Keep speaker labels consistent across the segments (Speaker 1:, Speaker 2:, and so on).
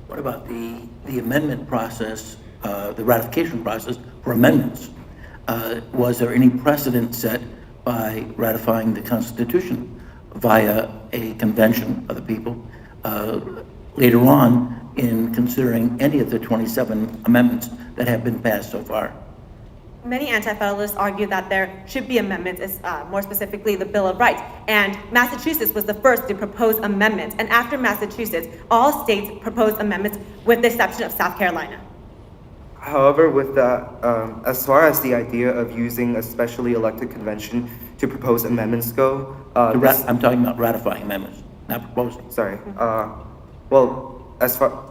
Speaker 1: What about the amendment process, the ratification process for amendments? Was there any precedent set by ratifying the Constitution via a convention of the people later on in considering any of the 27 amendments that have been passed so far?
Speaker 2: Many anti-federalists argue that there should be amendments, more specifically the Bill of Rights. And Massachusetts was the first to propose amendments. And after Massachusetts, all states proposed amendments with the exception of South Carolina.
Speaker 3: However, with that, as far as the idea of using a specially elected convention to propose amendments go,
Speaker 1: I'm talking about ratifying amendments, not proposing.
Speaker 3: sorry. Well, as far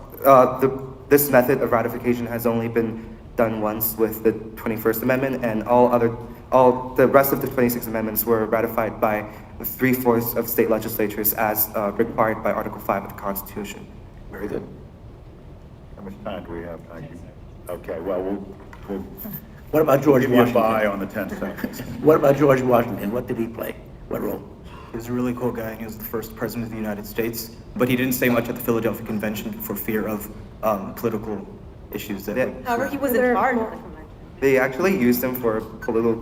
Speaker 3: this method of ratification has only been done once with the 21st Amendment, and all the rest of the 26 amendments were ratified by 3/4 of state legislatures as required by Article 5 of the Constitution.
Speaker 1: Very good.
Speaker 4: How much time do we have? Thank you. Okay, well, we'll
Speaker 1: What about George
Speaker 4: give you a
Speaker 1: Washington?
Speaker 4: bye on the 10 seconds.
Speaker 1: What about George Washington? What did he play? What role?
Speaker 5: He was a really cool guy, and he was the first president of the United States, but he didn't say much at the Philadelphia Convention for fear of political issues that.
Speaker 3: Yeah.
Speaker 2: However, he was in charge of the convention.
Speaker 3: They actually used him for political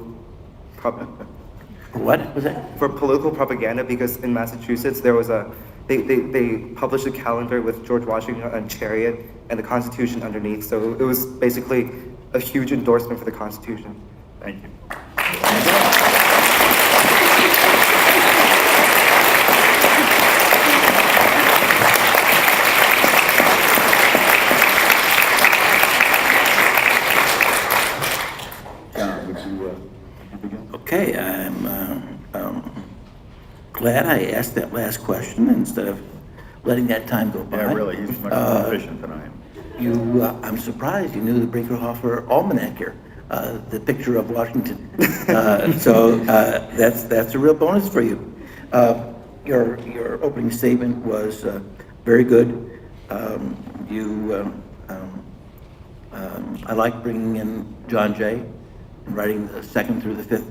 Speaker 1: What was that?
Speaker 3: for political propaganda, because in Massachusetts there was they published a calendar with George Washington and Chariot and the Constitution underneath, so it was basically a huge endorsement for the Constitution.
Speaker 4: Thank you. John, would you begin?
Speaker 1: Okay, I'm glad I asked that last question instead of letting that time go by.
Speaker 4: Yeah, really, he's much more efficient than I am.
Speaker 1: I'm surprised you knew the Brinkerhofer Almanac here, the picture of Washington. That's a real bonus for you. Your opening statement was very good. I like bringing in John Jay and writing the second through the fifth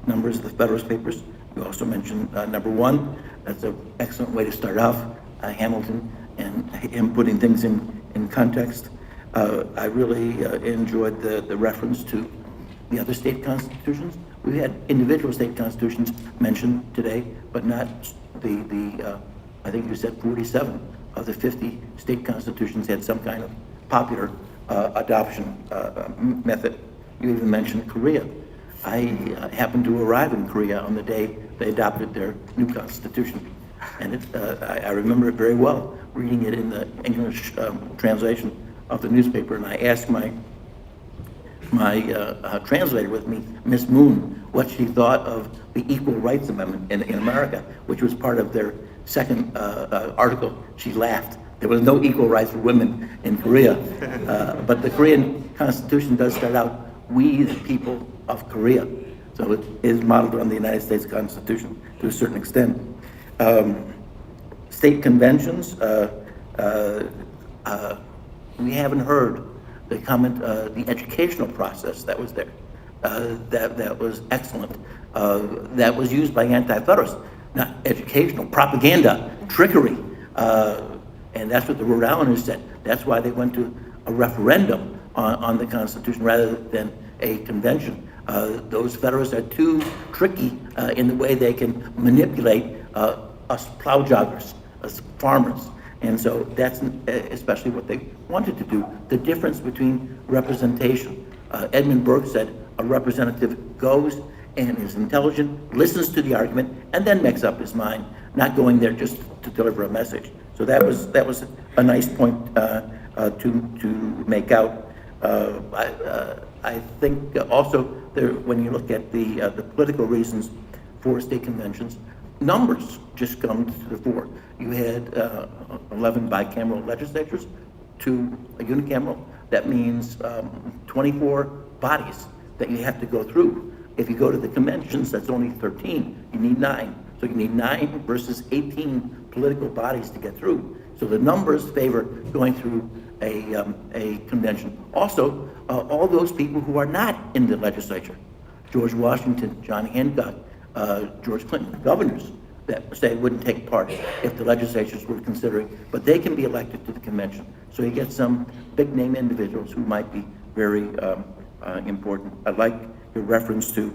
Speaker 1: numbers of the Federalist Papers. You also mentioned number one. That's an excellent way to start off. Hamilton and him putting things in context. I really enjoyed the reference to the other state constitutions. We had individual state constitutions mentioned today, but not I think you said 47 of the 50 state constitutions had some kind of popular adoption method. You even mentioned Korea. I happened to arrive in Korea on the day they adopted their new constitution. And I remember it very well, reading it in the English translation of the newspaper. And I asked my translator with me, Miss Moon, what she thought of the Equal Rights Amendment in America, which was part of their second article. She laughed. There was no equal rights for women in Korea. But the Korean Constitution does start out, "We the people of Korea." So it is modeled on the United States Constitution to a certain extent. State conventions, we haven't heard the comment, the educational process that was there. That was excellent. That was used by anti-federalists, not educational, propaganda, trickery. And that's what the Rhode Islanders said. That's why they went to a referendum on the Constitution rather than a convention. Those Federalists are too tricky in the way they can manipulate us plow joggers, us farmers. And so that's especially what they wanted to do. The difference between representation. Edmund Burke said a representative goes and is intelligent, listens to the argument, and then makes up his mind, not going there just to deliver a message. So that was a nice point to make out. I think also when you look at the political reasons for state conventions, numbers just come to the fore. You had 11 bicameral legislatures, 2 unicameral. That means 24 bodies that you have to go through. If you go to the conventions, that's only 13. You need 9. So you need 9 versus 18 political bodies to get through. So the numbers favor going through a convention. Also, all those people who are not in the legislature, George Washington, John Hancock, George Clinton, governors, that say wouldn't take part if the legislatures were considering, but they can be elected to the convention. So you get some big-name individuals who might be very important. I like your reference to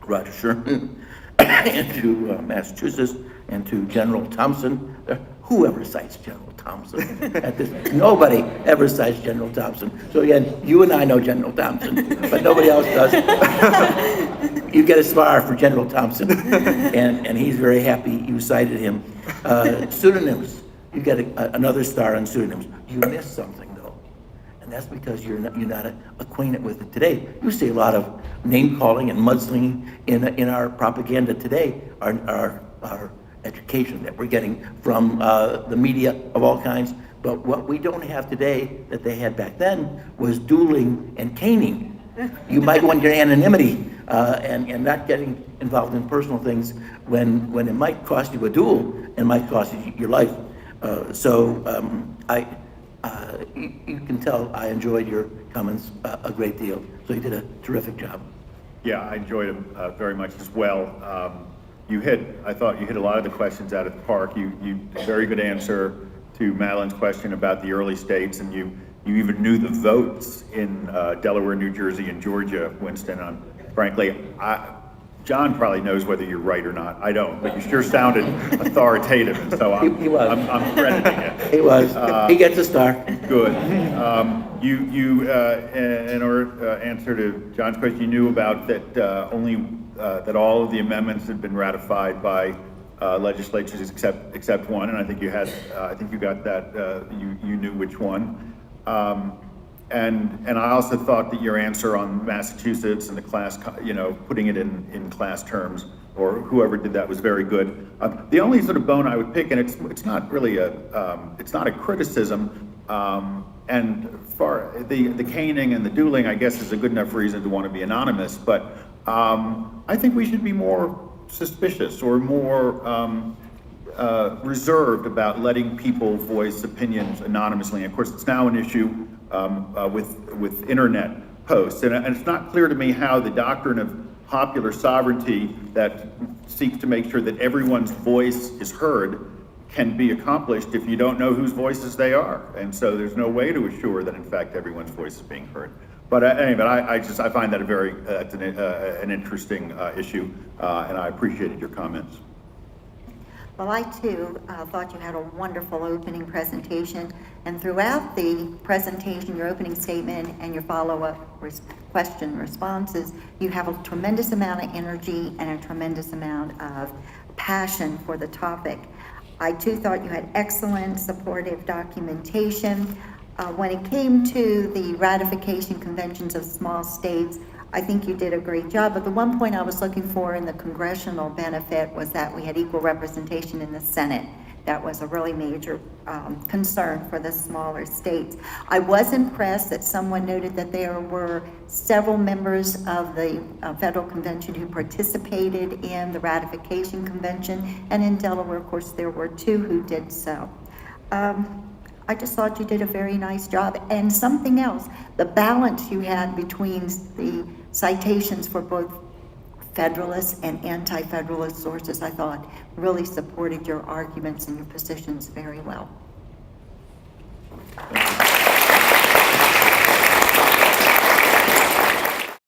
Speaker 1: Roger Sherman and to Massachusetts and to General Thompson. Whoever cites General Thompson at this, nobody ever cites General Thompson. So again, you and I know General Thompson, but nobody else does. You get a star for General Thompson, and he's very happy you cited him. Pseudonyms, you get another star on pseudonyms. You missed something though, and that's because you're not acquainted with it today. You see a lot of name calling and mudslinging in our propaganda today. Our education that we're getting from the media of all kinds. But what we don't have today that they had back then was dueling and caning. You might want your anonymity and not getting involved in personal things when it might cost you a duel and might cost you your life. You can tell I enjoyed your comments a great deal. So you did a terrific job.
Speaker 4: Yeah, I enjoyed them very much as well. I thought you hit a lot of the questions out at the park. You very good answer to Madeline's question about the early states, and you even knew the votes in Delaware, New Jersey, and Georgia, Winston. Frankly, John probably knows whether you're right or not. I don't, but you sure sounded authoritative, and so
Speaker 1: He was.
Speaker 4: I'm crediting it.
Speaker 1: He was. He gets a star.
Speaker 4: Good. In our answer to John's question, you knew about that that all of the amendments had been ratified by legislatures except one, and I think you had. I think you got that. You knew which one. And I also thought that your answer on Massachusetts and the class, putting it in class terms, or whoever did that, was very good. The only sort of bone I would pick, and it's not really it's not a criticism, and for the caning and the dueling, I guess, is a good enough reason to want to be anonymous, but I think we should be more suspicious or more reserved about letting people voice opinions anonymously. And of course, it's now an issue with internet posts, and it's not clear to me how the doctrine of popular sovereignty that seeks to make sure that everyone's voice is heard can be accomplished if you don't know whose voices they are. And so there's no way to assure that in fact everyone's voice is being heard. But anyway, I find that an interesting issue, and I appreciated your comments.
Speaker 6: Well, I too thought you had a wonderful opening presentation, and throughout the presentation, your opening statement and your follow-up question responses, you have a tremendous amount of energy and a tremendous amount of passion for the topic. I too thought you had excellent supportive documentation. When it came to the ratification conventions of small states, I think you did a great job, but the one point I was looking for in the congressional benefit was that we had equal representation in the Senate. That was a really major concern for the smaller states. I was impressed that someone noted that there were several members of the federal convention who participated in the ratification convention, and in Delaware, of course, there were 2 who did so. I just thought you did a very nice job. And something else, the balance you had between the citations for both Federalist and anti-Federalist sources, I thought really supported your arguments and your positions very well.